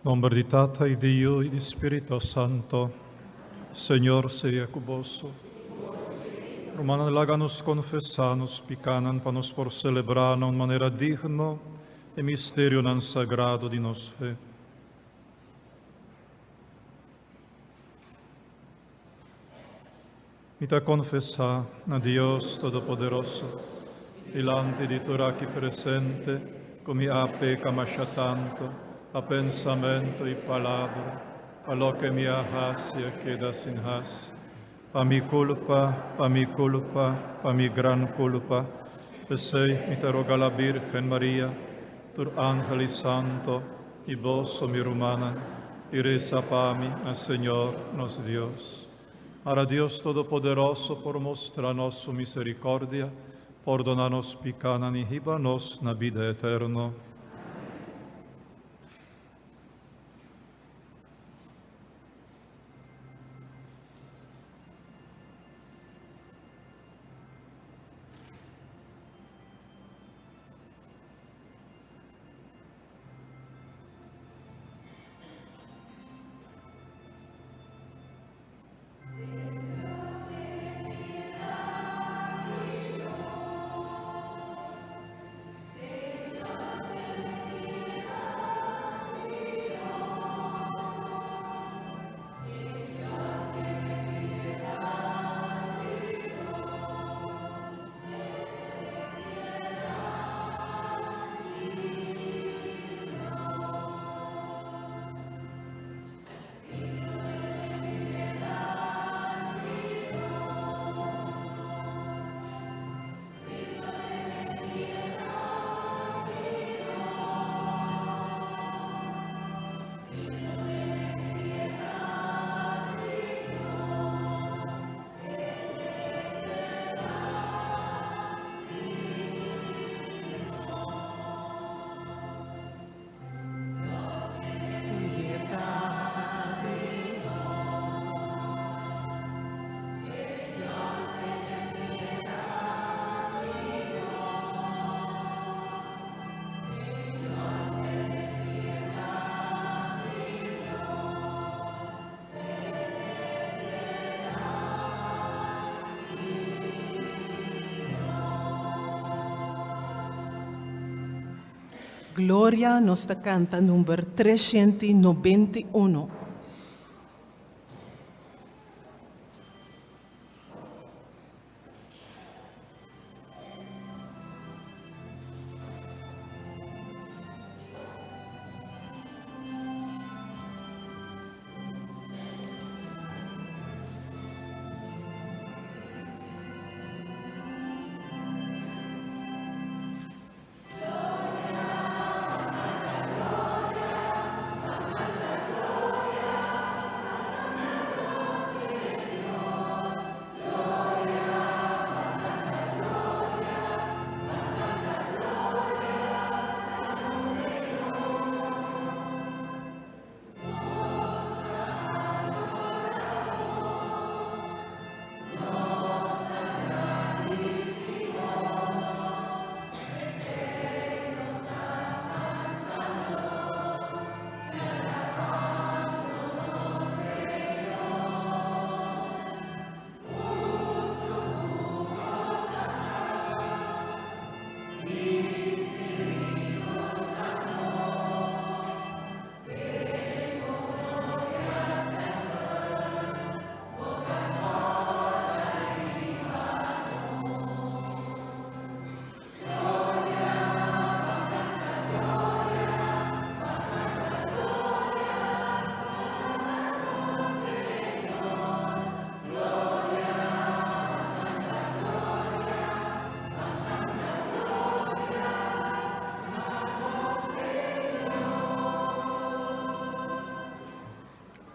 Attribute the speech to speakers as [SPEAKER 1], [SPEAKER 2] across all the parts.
[SPEAKER 1] Nombre di Tata e di Dio e di Spirito Santo, Señor sea cuboso. Romana laganos confessanos, picanan panos por celebrarnos en manera digno e misterio nan sagrado di nos fe. Mita confessa a Dios Todopoderoso, delante di Torah aquí presente, come a pecamasha tanto, a pensamento e palabra, a lo que me hagas y queda sin has. Pa mi culpa, pa mi gran culpa, pesei mi te roga la Virgen María, tur ángel santo, y vos, mi romana, y reza pa mi, al Señor, nos Dios. Ahora Dios Todopoderoso, por mostrarnos su misericordia, perdonarnos picanan y líbranos na vida eterna.
[SPEAKER 2] Gloria nos canta numero 391.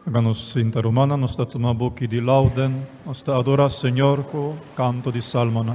[SPEAKER 1] Háganos cinta romana, nos da toma boki di lauden, nos da adora Señor co canto di salmona.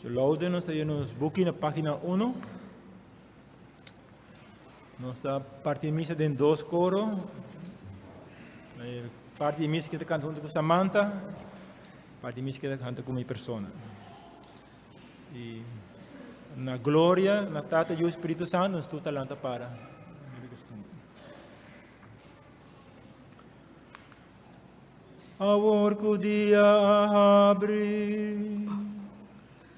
[SPEAKER 3] So louder nos está nos boekie na página 1. Nos está parte de misa en 2 coro. Parte de misa que está cantando com Samantha. Parte de misa que está cantando com minha persona. E na glória, na Tata e o Espírito Santo, nos tudo talanta para. Awor ko dia abri,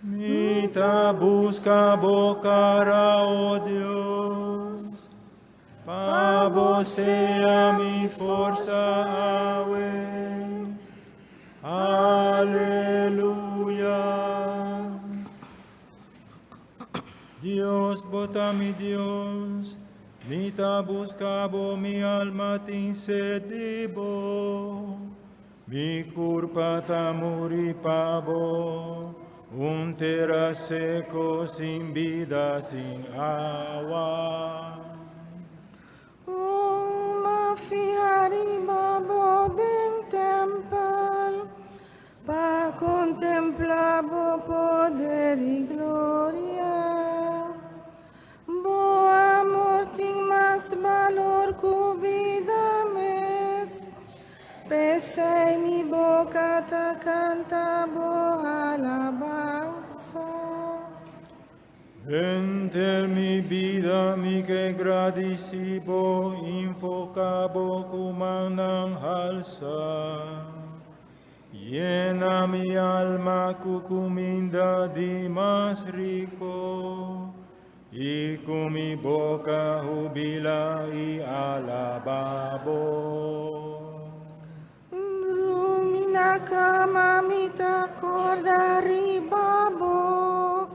[SPEAKER 3] mita busca bocara, oh Deus, pa você a mi força awe, aleluia. Dios, bota mi Dios, mita buscabo mi alma tin sedibo. Mi culpa muri pavo, un terra seco sin vida, sin agua.
[SPEAKER 4] Uma fiari babo den tempel, pa contemplabo poder y gloria. Bo amor tin más valor que vida mes. Pese mi boca te canta bo alabanza.
[SPEAKER 3] Enter mi vida, mi que gradicibo, infocabo cumanam halsa. Llena mi alma cucuminda di más rico, y con mi boca jubila y alababo.
[SPEAKER 4] Na cama mita corda ribabo,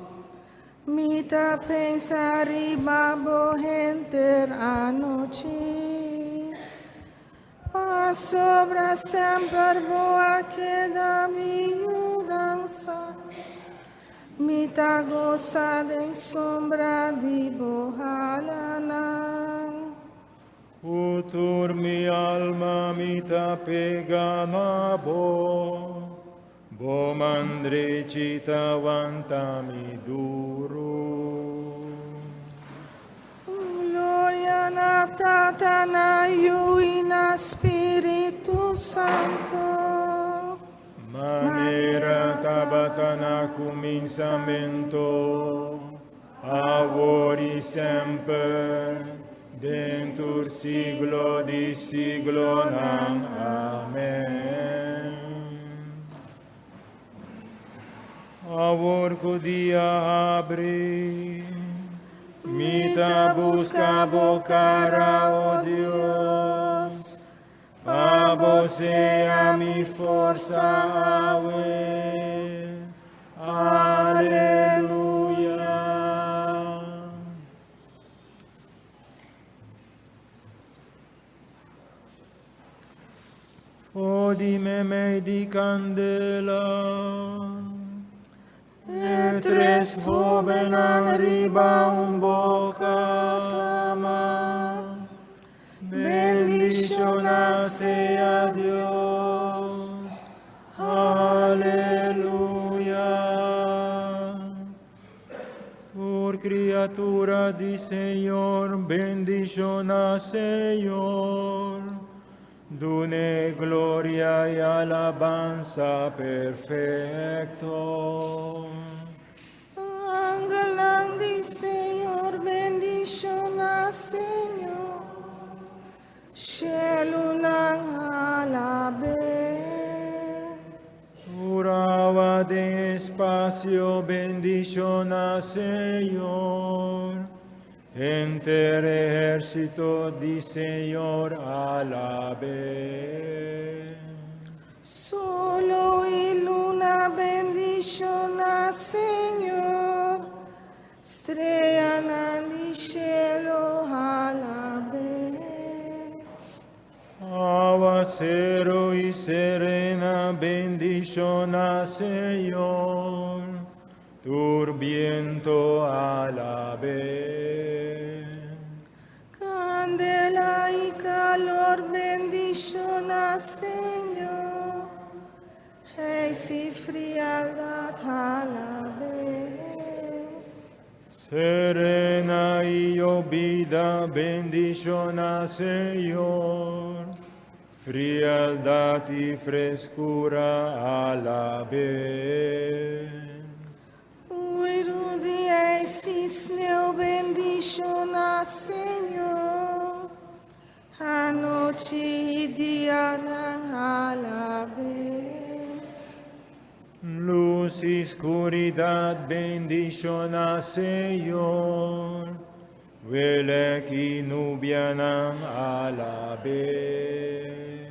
[SPEAKER 4] mita pensa ribabo enter anoche. Pa sobra sempre boa queda mi dança, mita goza de sombra di bohalana.
[SPEAKER 3] Utur mi alma mita pega na bo mandrecita vanta mi duro.
[SPEAKER 4] Gloria na Tata na Iu y na Spiritu Santo.
[SPEAKER 3] Manera tabatana cominciamento, avori semper, dentur siglo di siglo nam. Amen. Avor dia abri, mita busca bocara, oh Dios, pa você a mi força awe. Aleluia. Odime me di candela, e tres jovenan riba un boca sama. Bendición sea Dios. Aleluya. Por criatura di Señor, bendición a Señor. Dune gloria y alabanza perfecto.
[SPEAKER 4] Angelang di Señor, bendición a Señor. Cielo nang halabe.
[SPEAKER 3] Uraba de espacio, bendición a Señor. Enter ejército di Señor alabe.
[SPEAKER 4] Solo y luna, bendición a Señor. Estrella nang di cielo halabe.
[SPEAKER 3] Aguacero y serena, bendición a Señor. Turbiento alabe.
[SPEAKER 4] Candela y calor, bendición a Señor. Hey, si frialdad alabe.
[SPEAKER 3] Serena y vida, bendición al Señor, frialdad y frescura a la vez.
[SPEAKER 4] Uirudia y cisneo, bendición al Señor, anoche y día a la vez.
[SPEAKER 3] Luz y oscuridad, bendición al Señor, velek y nubianam a la vez.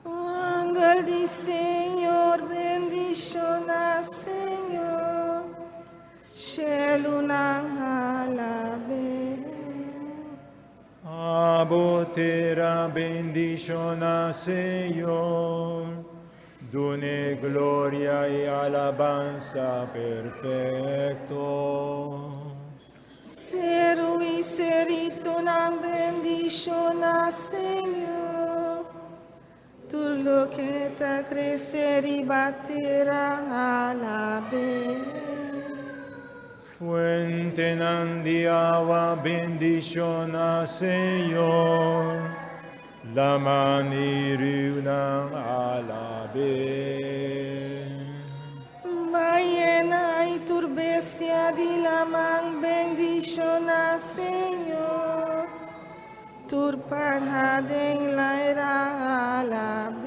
[SPEAKER 4] Ángel del Señor, bendición al Señor, Shelunang a la vez.
[SPEAKER 3] Abotera, bendición al Señor, dune gloria y alabanza perfecto.
[SPEAKER 4] Seru y serito ng bendición al Señor, tu lo que te crecer y batirá a la vez.
[SPEAKER 3] Fuente de agua, bendición al Señor, la maniruna a la vez.
[SPEAKER 4] Ballena y turbestia di lamang bendición al Señor, turparhadeng laira a la vez.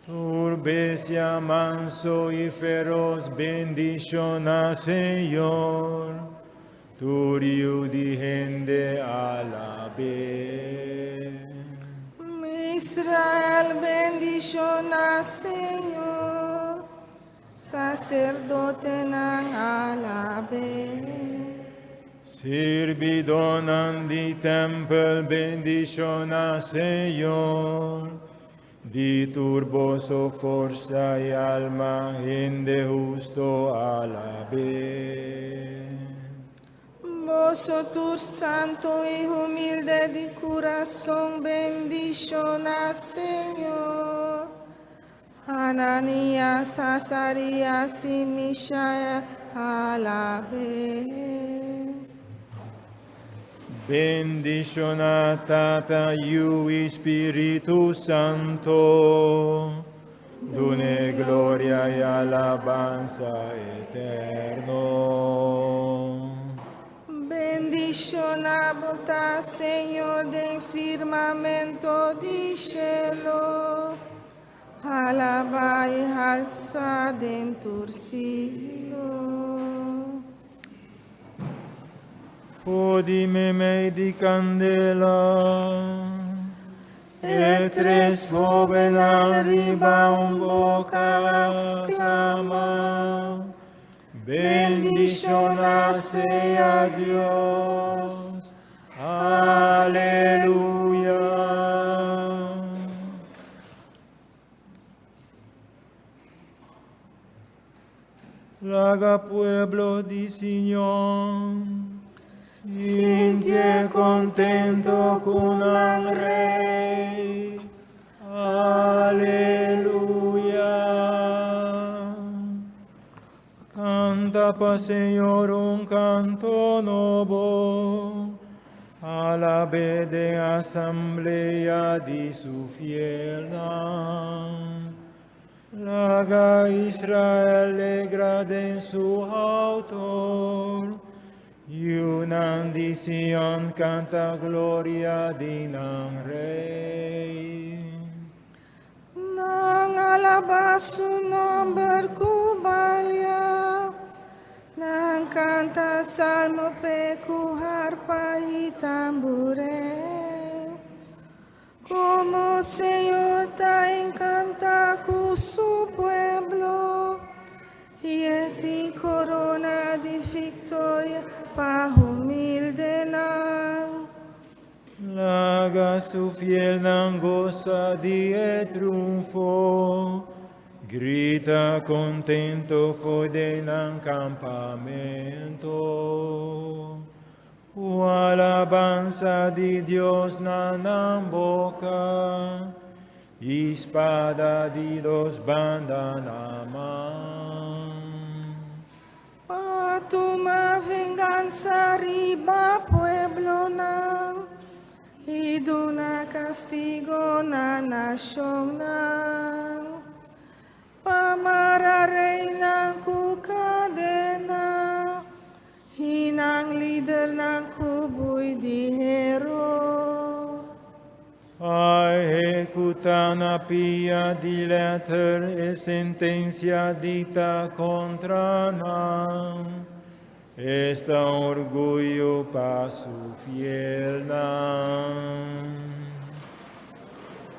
[SPEAKER 3] Turbesia manso y feroz, bendición al Señor, turio di gente a la vez.
[SPEAKER 4] Israel, bendición al Señor, sacerdote ng alabe.
[SPEAKER 3] Sirvidon di temple, bendición al Señor, di turboso fuerza y alma, de justo a la vez.
[SPEAKER 4] Vosotros santo y humilde de corazón, bendición al Señor. Ananías, Azarías y Misael a la vez.
[SPEAKER 3] Bendición a Tata y Espíritu Santo, dune gloria y alabanza eterno.
[SPEAKER 4] Bendición a vos, Señor, del firmamento di cielo, alaba y alza dentro siglo.
[SPEAKER 3] Odime me di candela, e tres joven arriba un boca exclama, bendición sea Dios, aleluya. Laga pueblo di Sión, sintie contento con el Rey, aleluya. Canta pa Señor un canto nuevo, a la vez de asamblea di su fiel. Laga Israel alegrade en su autor, y una Sion canta gloria di ng Rey.
[SPEAKER 4] Nang alaba su nombre cubalya, nang canta salmo pecu harpa y tambure. Como Señor te encanta con su pueblo, y en ti corona de victoria pa humilde nang.
[SPEAKER 3] Laga su fiel nang goza di triunfo, grita contento fuori nang campamento. O alabanza di Dios nan boca, y espada di dos bandan aman.
[SPEAKER 4] tuma venganza riba pueblo na, y duna castigo na nasyon na. Pamararey ng kukadena, hinang lider ng kuboy dihero.
[SPEAKER 3] A ejecutana pia dileter e sentencia dita contra nam, esta orgullo pasu fiel nam.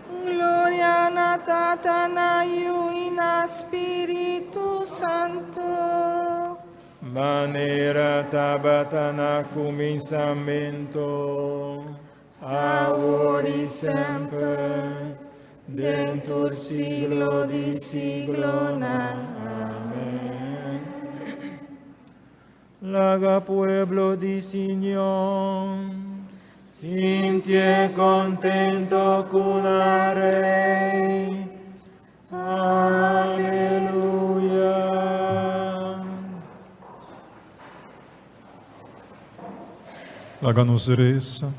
[SPEAKER 4] Gloria na Tata na y na Espíritu Santo.
[SPEAKER 3] Manera tabata na cominciamento, ahora y sempre, dentur siglo di siglo na. Amén. Laga pueblo di Signor, sintie contento con la Rey. Aleluya.
[SPEAKER 1] Háganos reza.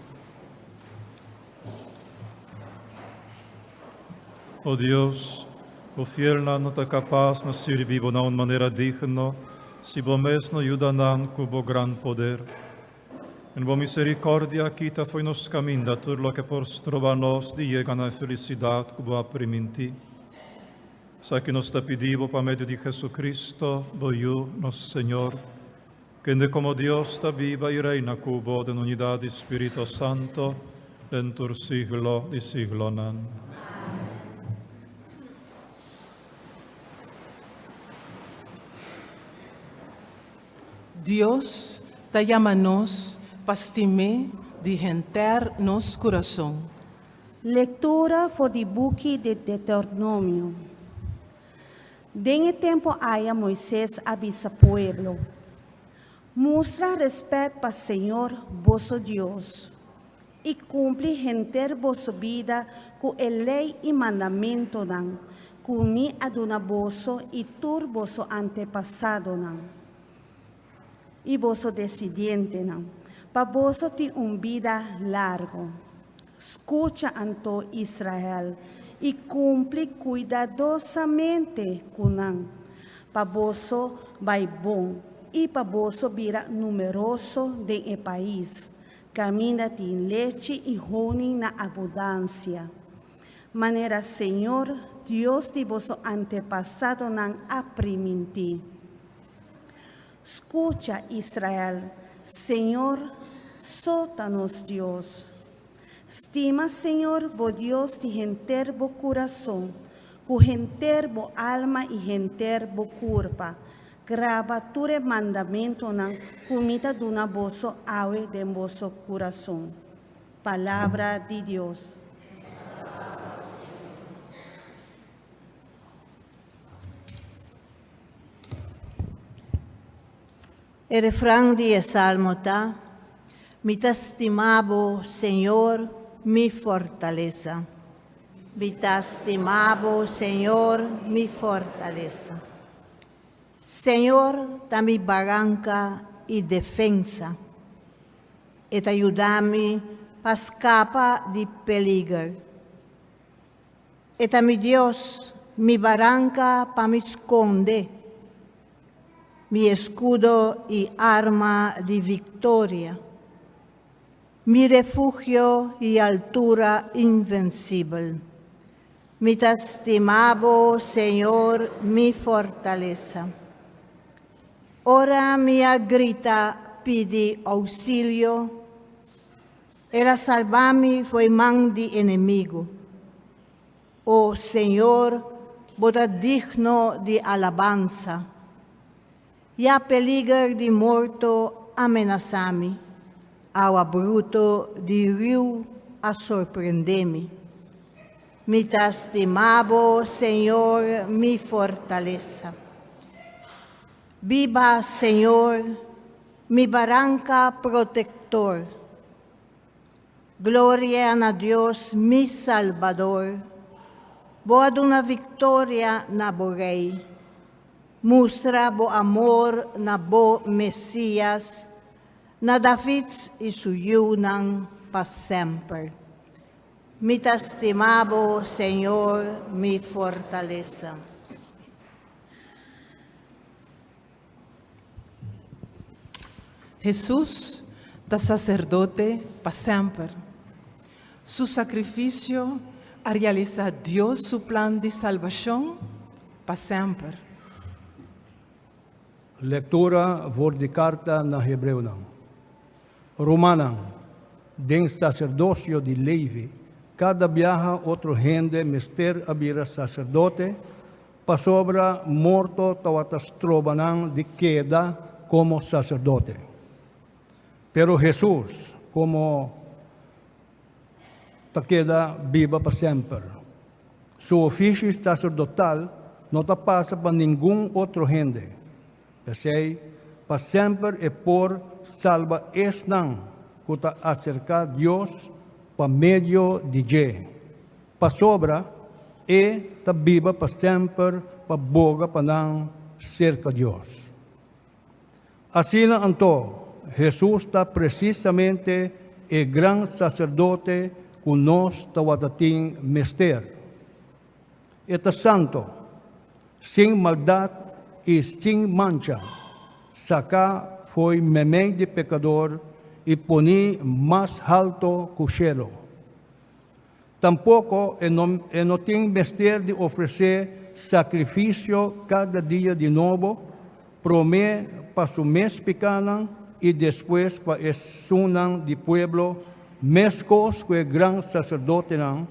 [SPEAKER 1] Oh Dios, o fiel na nota capaz na servivo na maneira digna, si bo mesno ajuda nan cubo gran poder. En bo misericórdia quita foi nos caminho da tudo lo que por trova nos de llega na felicidade cubo apriminti. Sa que nos ta pedivo pa medio de Jesucristo, voyu nos Señor, que de como Dios está viva y reina cubo de unidad de Espíritu Santo, dentur siglo di siglo nan.
[SPEAKER 2] Dios te llama-nos pastime de renter nos coração.
[SPEAKER 5] Leitura for the book de Deuteronômio. Dengue tempo haya Moisés avisa pueblo. Mostra respeto para Senhor, vosso Deus, e cumpre render vossa vida com a lei e mandamento nan, com mi aduna vosso e tur vosso antepassado nan, e vosso descendiente nan, para vosso ter vida largo. Escucha, Anto Israel, e cumpre cuidadosamente com nan, para vosso vai bom, e para vosso vira numeroso de país. Camina em leite e honey na abundância. Maneira, Senhor, Deus de vosso antepassado nan apriminti. Escucha, Israel, Senhor, sótanos Deus. Estima, Senhor, bo Deus de render bo coração, cu render bo alma e render bo corpo. Grava ture mandamento nan comida duna vosso awe de vosso coração. Palavra de Deus.
[SPEAKER 6] El refrán de Salmo está: mi te estimabo, Señor, mi fortaleza. Mi te estimabo, Señor, mi fortaleza. Señor, da mi barranca y defensa, et ayudame para escapar de peligro. Et a mi Dios, mi barranca para me esconde, mi escudo y arma de victoria, mi refugio y altura invencible. Mi te estimabo, Señor, mi fortaleza. Ora mia grita pide auxilio, ela salvami foi mão de inimigo. Oh Senhor, bota digno de alabanza, e a peligro de morto amenaçame, ao abrupto de rio a surpreender-me. Mi te estimabo, Senhor, mi fortaleza. Viva, Senhor, mi barranca protector. Gloria a Deus, mi Salvador. Boa una victoria na Borei. Mustra bo amor na bo Mesias, na dafits isuyunang pasemper. Mi tastimabo, Señor, mi fortaleza.
[SPEAKER 2] Jesús, da sacerdote para siempre. Su sacrificio a realizar Dios su plan de salvación para siempre.
[SPEAKER 7] Lectura voor de carta naar Hebreeën. Romanen, den sacerdocio de Levi, cada viaja outro rende mister abira sacerdote, pasobra morto tawatas trobanan de queda como sacerdote. Pero Jesús, como ta queda viva para sempre. Su ofício sacerdotal não ta passa para nenhum outro rende. Pensei, para sempre e por salva esnan, que ta acerca a Deus para meio de je. Para sobra e ta viva para sempre, para boga para não cerca Deus. Assim então, Jesus está precisamente o grande sacerdote que nós tawatating mister. Eta santo, sem maldade e sem mancha, saca foi memém de pecador e poni mais alto que o cielo. Tampouco não tem mister de oferecer sacrifício cada dia de novo, promê para su mês pequena e depois para o sunan de pueblo, mescos que o grande sacerdote não,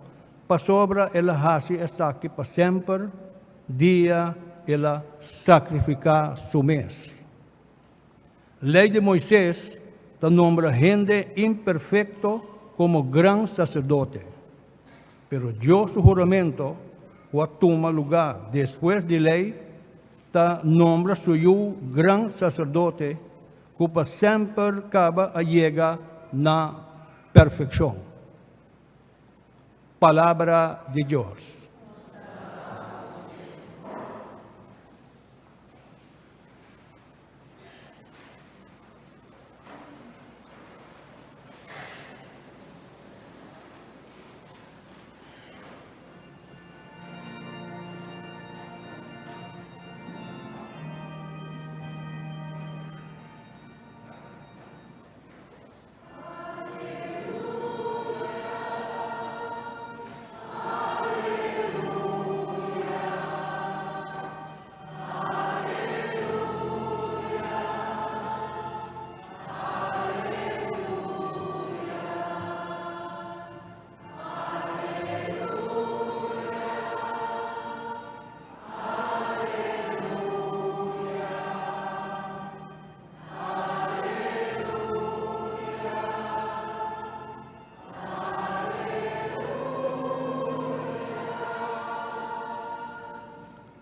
[SPEAKER 7] para sobra ela hasi está aqui para sempre, dia ela sacrificar su mês. Lei de Moisés te nombra gente imperfecto como gran sacerdote, pero Dios su juramento o toma lugar después de lei, te nombra suyo gran sacerdote que para sempre acaba a llegar na perfeição. Palavra de Deus.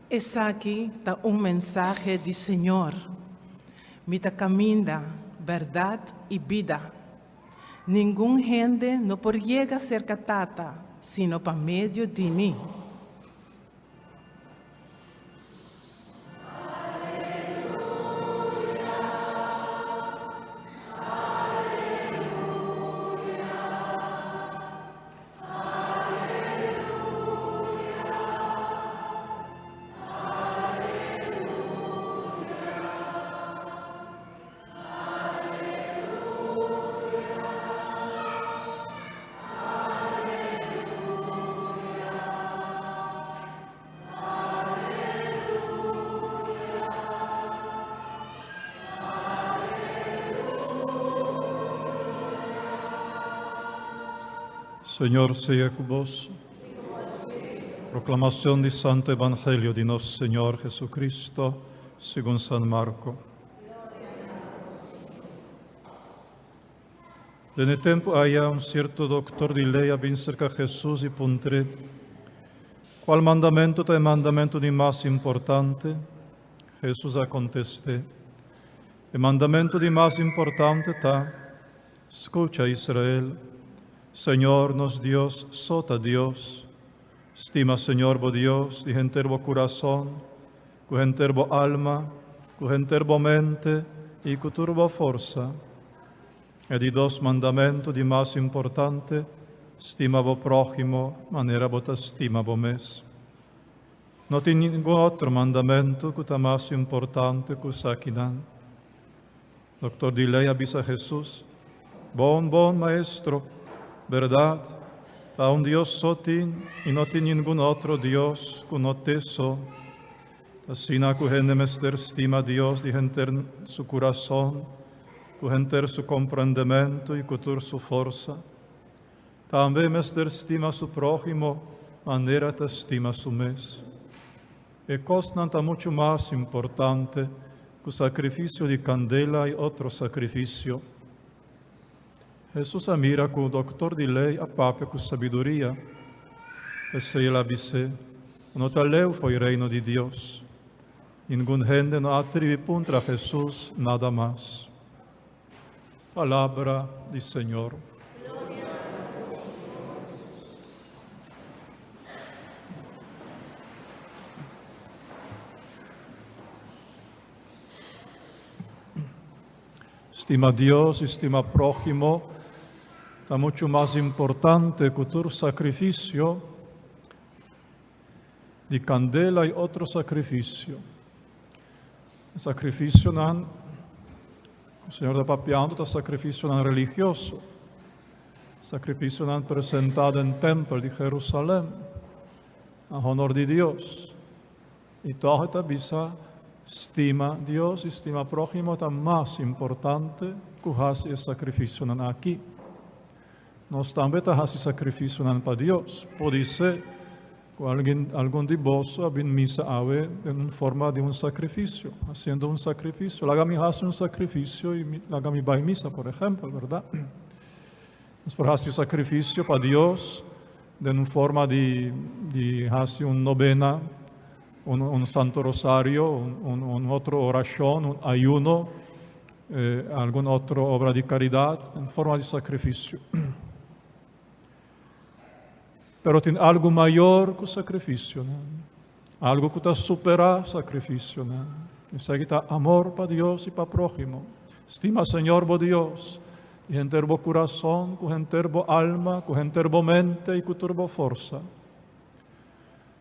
[SPEAKER 2] Essa aqui está mensaje do Senhor. Mita caminha, verdade e vida. Nenhum gente não pode chegar a ser catata, sino para meio de mim.
[SPEAKER 1] Señor sea con vos. Proclamación del Santo Evangelio de nuestro Señor Jesucristo, según San Marco. En el tiempo había un cierto doctor de ley a bien cerca de Jesús y pregunté, ¿cuál mandamiento es el mandamiento de más importante? Jesús ha contesté, el mandamiento de más importante está, escucha Israel, Señor nos Dios, sota Dios, estima Señor bo Dios, y entero corazón, cu enterbo alma, cu enterbo mente e cu turbo forza. E di dos mandamento di mas importante, stima vo prójimo, manera vos estima vo mes. No tiene ningún otro mandamento que está más importante que saquinan. Doctor de ley avisa a Jesús, bon maestro, verdad, a un Dios sotin y no tiene ningún otro Dios que no te so. Así na que gente mester estima a Dios de gente su corazón, que gente su comprendimiento y que su fuerza. También mester estima a su prójimo, manera te estima su mes. E cosa está mucho más importante que el sacrificio de candela y otro sacrificio. Jesús mira que el doctor de ley apapia con sabiduría. Ese él avise, no te leu foi reino de Dios. Ningún gente no atribuye contra Jesús nada más. Palabra del Señor. Estima Dios, estima prójimo, está mucho más importante que tu sacrificio de candela y otro sacrificio. El sacrificio el Señor está papiando, el sacrificio religioso, el sacrificio presentado en el templo de Jerusalén, a honor de Dios. Y todo esta visa estima Dios, estima prójimo, está más importante que hacer el sacrificio aquí. Nós também estamos sacrificio para Dios. Puede ser que alguien de vos ha misa en forma de un sacrificio, haciendo un sacrificio. La me hace un sacrificio y la me va a misa, por ejemplo, ¿verdad? Nos hace un sacrificio para Dios en forma de hacer una novena, un santo rosario, un otro oración, un ayuno, alguna otra obra de caridad en forma de sacrificio. Pero tiene algo mayor que el sacrificio, ¿no? Algo que supera el sacrificio, ¿no? Es que está amor para Dios y para prójimo. Estima Señor, vos Dios, y enterbo corazón, con enterbo alma, con enterbo mente y con turbo fuerza.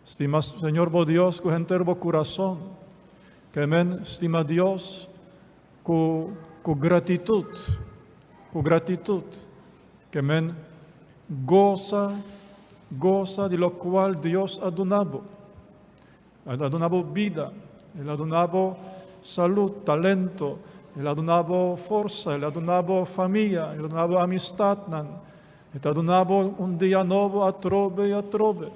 [SPEAKER 1] Estima Señor, vos Dios, con enterbo corazón, que men estima Dios con gratitud, que men goza de lo cual Dios ha donado. Ha donado vida, Él ha donado salud, talento, Él ha donado fuerza, Él ha donado familia, Él ha donado amistad, Él ha donado un día nuevo a trove y a trove.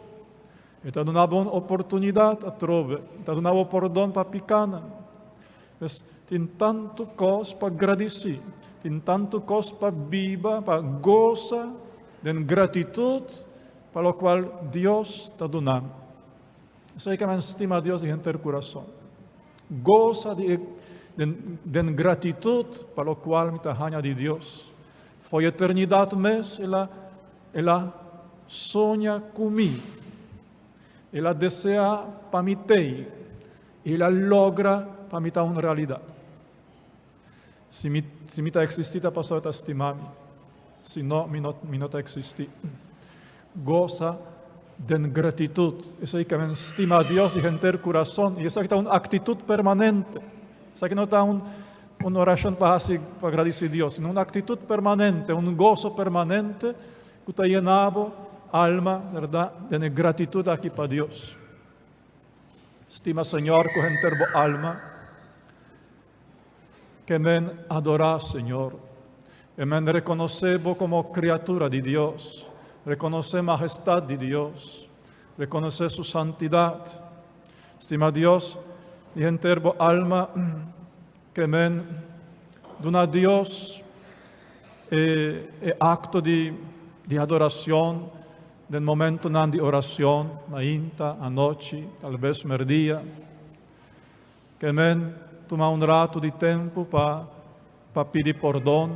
[SPEAKER 1] Él ha donado una oportunidad a trove, Él ha donado perdón para picana. Tiene tanto cos para agradecer, tiene tanto cos para viva, para goza de gratitud, para lo cual Dios está donando. Eso es que me estima a Dios de gente del corazón. Goza de gratitud para lo cual me tajaña de Dios. Fue eternidad mes, ela soña conmigo. Ela desea para mi tei. Ela logra para mi una realidad. Si me está existida, pasó a estimarme. Si no, me no está existir. Goza de gratitud. Eso es que me estima a Dios de gente del corazón. Y eso es que está una actitud permanente. Eso es que no está una oración para agradecer a Dios, sino una actitud permanente, un gozo permanente que está llenado alma, verdad, de gratitud aquí para Dios. Estima Señor con gente alma, que me adora Señor, que me reconocebo como criatura de Dios, reconoce majestad de Dios, reconoce su santidad. Estima Dios y enterbo alma que men dona a Dios acto de adoración, del momento de oración, na inta, anoche, tal vez merdía, que men toma un rato de tiempo para pedir perdón,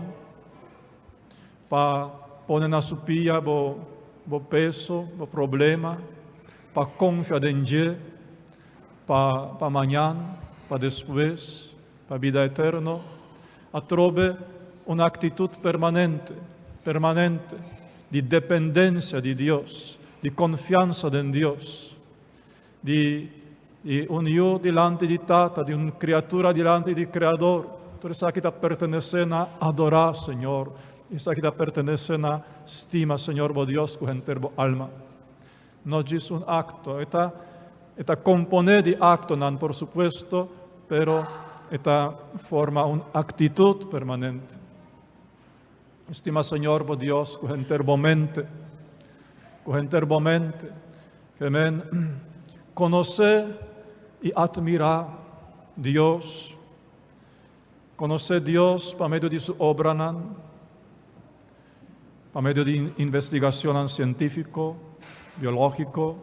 [SPEAKER 1] para poner na su pia bo peso, bo problema, para confiar en Dios, para mañana, para después, para vida eterna, trove una actitud permanente di dipendenza di Dio, di confianza in Dio, di un io delante di Tata, di una creatura delante di Creador. Tu sai che ti appartenece a adorare, Signore, e sai che ti appartenece a stima, Signore, bo Dios, con interbo alma. Non è un acto, esta compone di acto, non por supuesto, pero esta forma una actitud permanente. Estima, Señor, bo Dios, con interbo mente, que men conoce y admira Dios, conoce Dios por medio de su obra, por medio de investigación científica, biológico,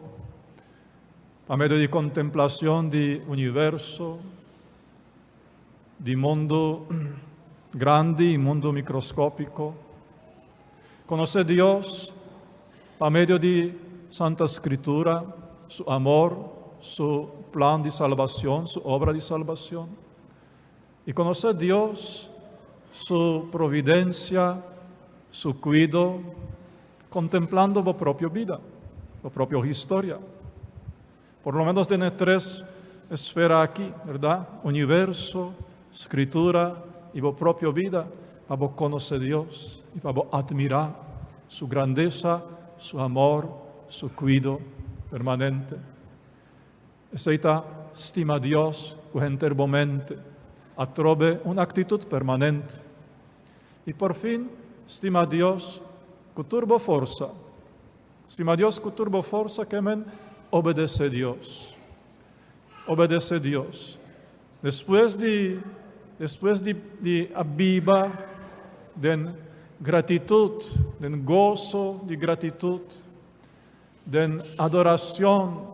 [SPEAKER 1] por medio de contemplación del universo, del mundo grande y mundo microscópico. Conoce Dios por medio de Santa Escritura, su amor, su plan de salvación, su obra de salvación. Y conoce Dios, su providencia, su cuidado, contemplando la propia vida, la propia historia. Por lo menos tiene tres esferas aquí, ¿verdad? Universo, Escritura y la propia vida, para conocer a Dios y para admirar su grandeza, su amor, su cuidado permanente. Esta stima a Dios con interbomente, trove una actitud permanente. Y por fin, stima a Dios con turbo forza. Stima a Dios con turbo forza que men obedece a Dios. Obedece a Dios. Después de aviva de gratitud, de gozo de gratitud, de adoración,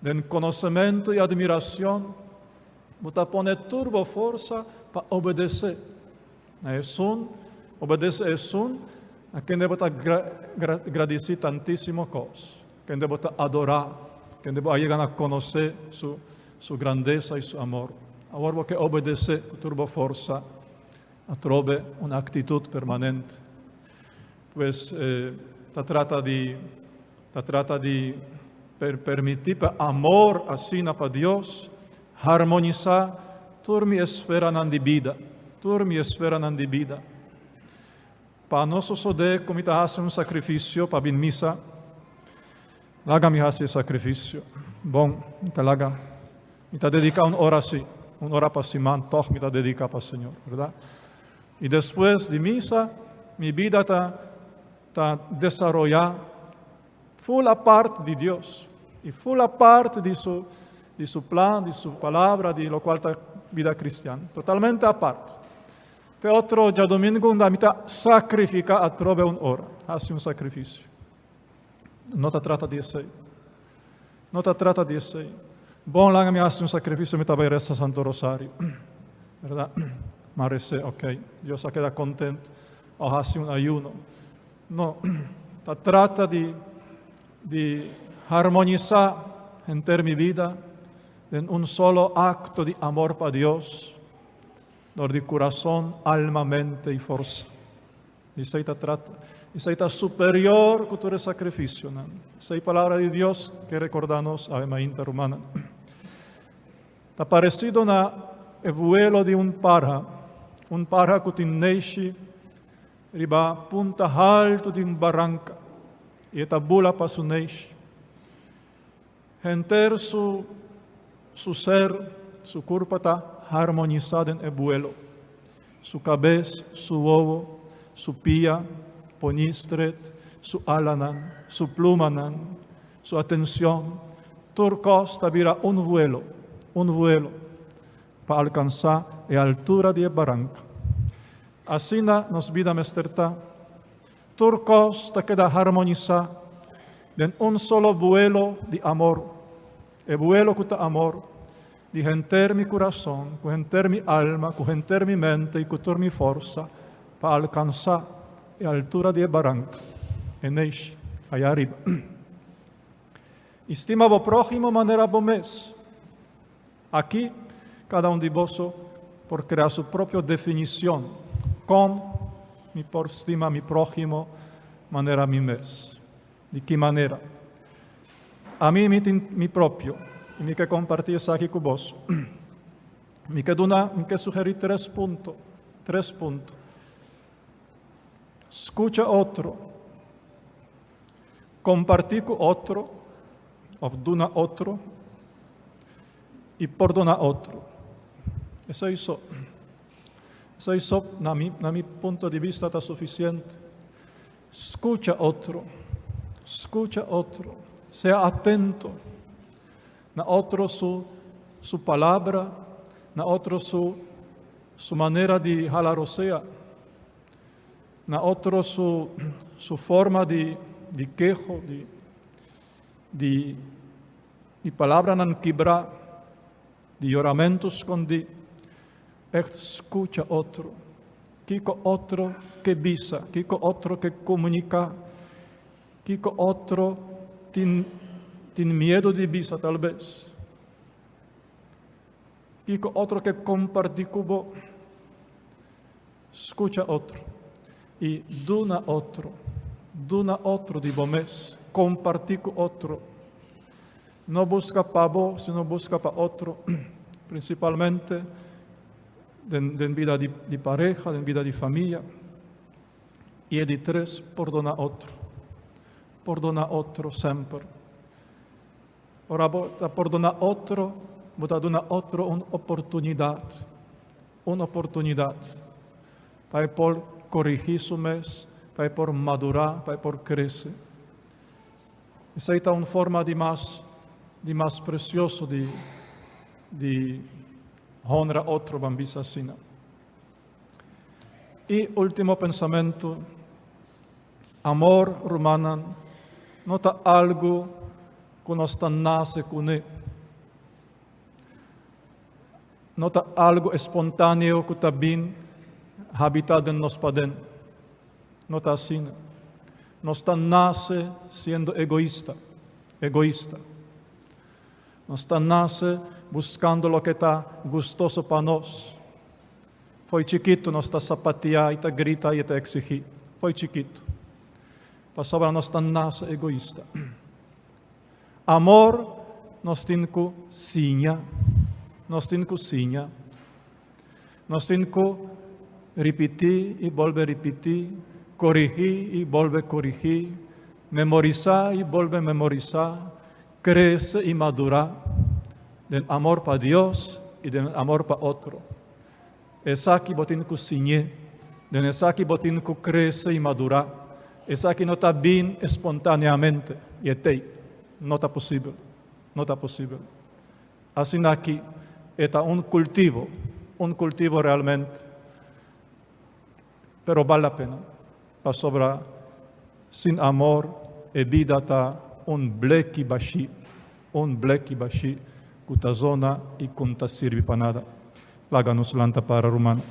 [SPEAKER 1] de conocimiento y admiración, você pone turbo força para obedecer. Obedecer a quem deve agradecer tantíssimo coisa, quem deve adorar, quem deve chegar a conhecer sua grandeza e seu amor. Agora, porque obedecer com turbo força, trove uma atitude permanente. Pues, trata de permitir para amor assim para Deus, harmonizar toda minha esfera de vida, Para não suceder como está fazendo sacrifício para vir missa, laga-me esse sacrifício. Bom, então laga, me está dedicar uma hora assim, uma hora para semana, toch me está dedicar para o Senhor, verdade? E depois de missa, minha vida está desenvolvida full a parte de Deus e full a parte de seu plan, de sua palavra, de lo qual está vida cristiana, totalmente a parte. Te outro dia domingo, a mitad sacrifica a trove uma hora, faz um sacrifício. Não te trata de isso. Bom, lá me hace um sacrifício, me vai rezar Santo Rosário, verdade? Mas recé, ok, Deus se queda contente, ou hace um ayuno. Não, te trata de harmonizar em ter minha vida en un solo acto de amor para Dios, de corazón, alma, mente y fuerza. Y se trata. Y se superior que todo el sacrificio. Esa es la palabra de Dios que recordamos a la interhumana. Está parecido el vuelo de un pájaro que tiene riba punta alto de un barranca. Y esta bula para su neixe. Enter su ser, su cuerpo está armonizado en el vuelo. Su cabeza, su ovo, su pia, ponistret, su alanan, su plumanan, su atención. Todo está vira un vuelo para alcanzar la altura de la barranca. Así nos vida mesterta. Todo está queda armonizado en un solo vuelo de amor. El vuelo que está amor, de enter mi corazón, con enter mi alma, con enter mi mente y con toda mi fuerza para alcanzar la altura de la barranca, en ella, allá arriba. Estima o prójimo manera bo mes. Aqui, cada um de vós, por criar sua própria definição, como me por estima a mi prójimo, maneira a mim mesmo. De que maneira? A mim, me próprio, e me quer compartilhar isso aqui com vós. Me quer sugerir 3 pontos. 3 pontos. Escucha outro. Compartir com outro, ou dona outro, e perdonar outro. Isso é isso. Isso é isso, na meu ponto de vista, está suficiente. Escucha outro. Escucha outro. Seja atento. Na outro sua palavra, na outro sua maneira de falar, ou seja, na outro sua forma de queixo, de palavra não quebrar, de oramentos escondidos. Escucha outro. Kiko outro que visa, kiko outro que comunica, kiko outro tem medo de visa, talvez. Kiko outro que compartilha com você. Escucha outro. E dona outro de você, compartilha com outro. Não busca para você, senão busca para outro, principalmente en vida de pareja, en vida de familia. E de 3, perdona outro sempre. Ora, perdona outro, bota dona outro uma oportunidade para por corrigir su mes, para por madurar, para por crescer. Essa é uma forma de mais precioso de honra outro, vamos assim. E último pensamento, amor romano não é algo que nós nasce com ele. Não é algo espontâneo que também habita em nós para dentro. Não é assim. Nós nasce sendo egoísta. Nós nasce buscando o que está gostoso para nós. Foi chiquito, nós está sapatear, está gritar e está exigir. Foi chiquito. Passou nós está nasce egoísta. Amor, nós temos que sinha. Nós temos que repetir e volver repetir, corrigir e volver corrigir, memorizar e volver memorizar, crescer e madurar, del amor para Deus e del amor para outro. Essa aqui eu tenho que sinher, essa aqui eu tenho que crescer e madurar. Essa aqui não está bem espontaneamente, e não está possível. Assim aqui, é um cultivo realmente, pero vale a pena. Para sobrar, sem amor, a vida está bleque baixi, que está zona e que não serve para nada. Láganos lanta para Romano.